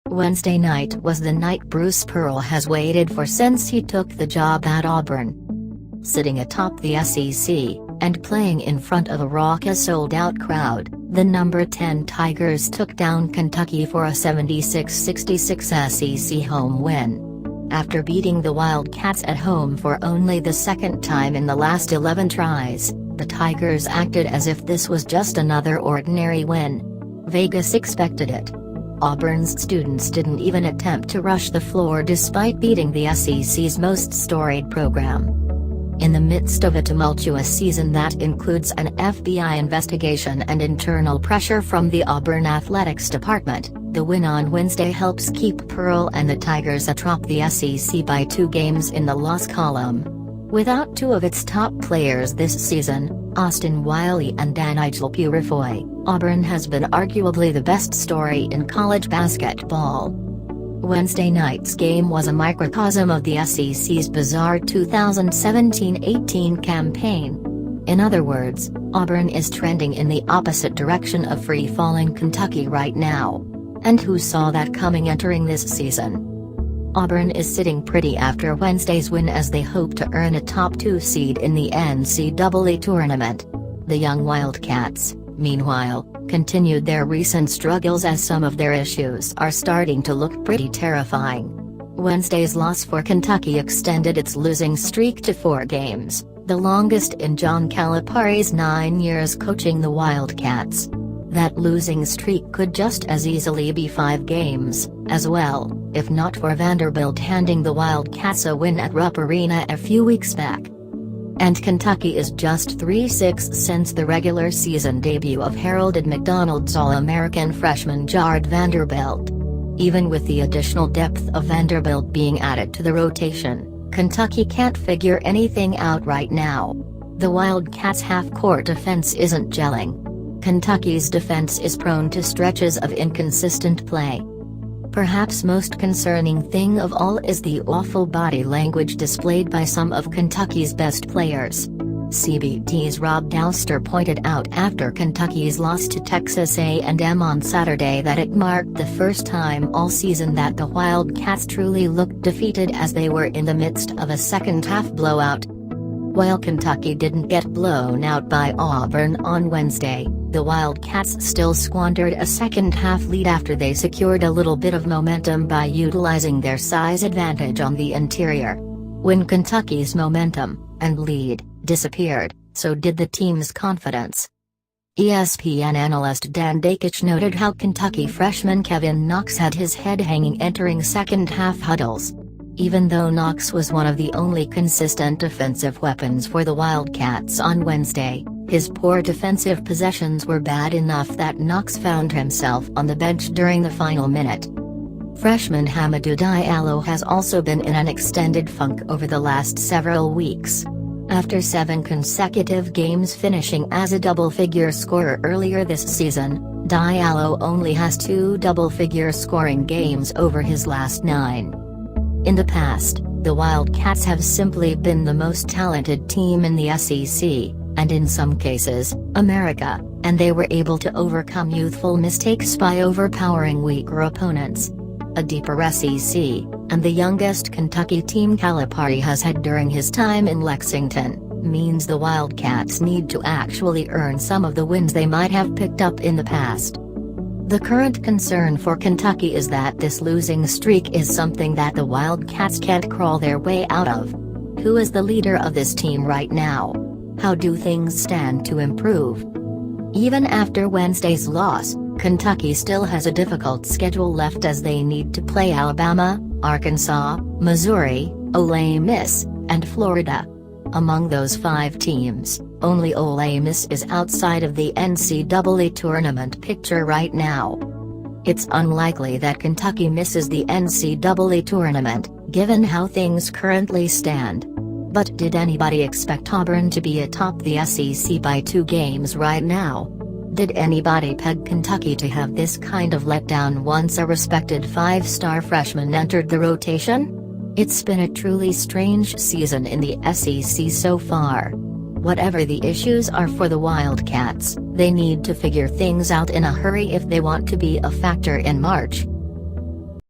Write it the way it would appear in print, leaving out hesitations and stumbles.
Wednesday night was the night Bruce Pearl has waited for since he took the job at Auburn. Sitting atop the SEC, and playing in front of a raucous sold-out crowd, the number 10 Tigers took down Kentucky for a 76-66 SEC home win. After beating the Wildcats at home for only the second time in the last 11 tries, the Tigers acted as if this was just another ordinary win. Vegas expected it. Auburn's students didn't even attempt to rush the floor despite beating the SEC's most storied program. In the midst of a tumultuous season that includes an FBI investigation and internal pressure from the Auburn Athletics Department, the win on Wednesday helps keep Pearl and the Tigers atop the SEC by 2 games in the loss column. Without 2 of its top players this season, Austin Wiley and Nigel Purifoy, Auburn has been arguably the best story in college basketball. Wednesday night's game was a microcosm of the SEC's bizarre 2017-18 campaign. In other words, Auburn is trending in the opposite direction of free-falling Kentucky right now. And who saw that coming entering this season? Auburn is sitting pretty after Wednesday's win as they hope to earn a top 2 seed in the NCAA tournament. The young Wildcats, meanwhile, continued their recent struggles as some of their issues are starting to look pretty terrifying. Wednesday's loss for Kentucky extended its losing streak to 4 games, the longest in John Calipari's 9 years coaching the Wildcats. That losing streak could just as easily be 5 games, as well, if not for Vanderbilt handing the Wildcats a win at Rupp Arena a few weeks back. And Kentucky is just 3-6 since the regular season debut of heralded McDonald's All-American freshman Jared Vanderbilt. Even with the additional depth of Vanderbilt being added to the rotation, Kentucky can't figure anything out right now. The Wildcats' half-court defense isn't gelling. Kentucky's defense is prone to stretches of inconsistent play. Perhaps most concerning thing of all is the awful body language displayed by some of Kentucky's best players. CBT's Rob Dowster pointed out after Kentucky's loss to Texas A&M on Saturday that it marked the first time all season that the Wildcats truly looked defeated as they were in the midst of a second-half blowout. While Kentucky didn't get blown out by Auburn on Wednesday, the Wildcats still squandered a second-half lead after they secured a little bit of momentum by utilizing their size advantage on the interior. When Kentucky's momentum and lead disappeared, so did the team's confidence. ESPN analyst Dan Dakich noted how Kentucky freshman Kevin Knox had his head hanging entering second-half huddles. Even though Knox was one of the only consistent defensive weapons for the Wildcats on Wednesday, his poor defensive possessions were bad enough that Knox found himself on the bench during the final minute. Freshman Hamidou Diallo has also been in an extended funk over the last several weeks. After 7 consecutive games finishing as a double-figure scorer earlier this season, Diallo only has 2 double-figure scoring games over his last 9. In the past, the Wildcats have simply been the most talented team in the SEC, and in some cases, America, and they were able to overcome youthful mistakes by overpowering weaker opponents. A deeper SEC, and the youngest Kentucky team Calipari has had during his time in Lexington, means the Wildcats need to actually earn some of the wins they might have picked up in the past. The current concern for Kentucky is that this losing streak is something that the Wildcats can't crawl their way out of. Who is the leader of this team right now? How do things stand to improve? Even after Wednesday's loss, Kentucky still has a difficult schedule left as they need to play Alabama, Arkansas, Missouri, Ole Miss, and Florida. Among those 5 teams, only Ole Miss is outside of the NCAA tournament picture right now. It's unlikely that Kentucky misses the NCAA tournament, given how things currently stand. But did anybody expect Auburn to be atop the SEC by 2 games right now? Did anybody peg Kentucky to have this kind of letdown once a respected 5-star freshman entered the rotation? It's been a truly strange season in the SEC so far. Whatever the issues are for the Wildcats, they need to figure things out in a hurry if they want to be a factor in March.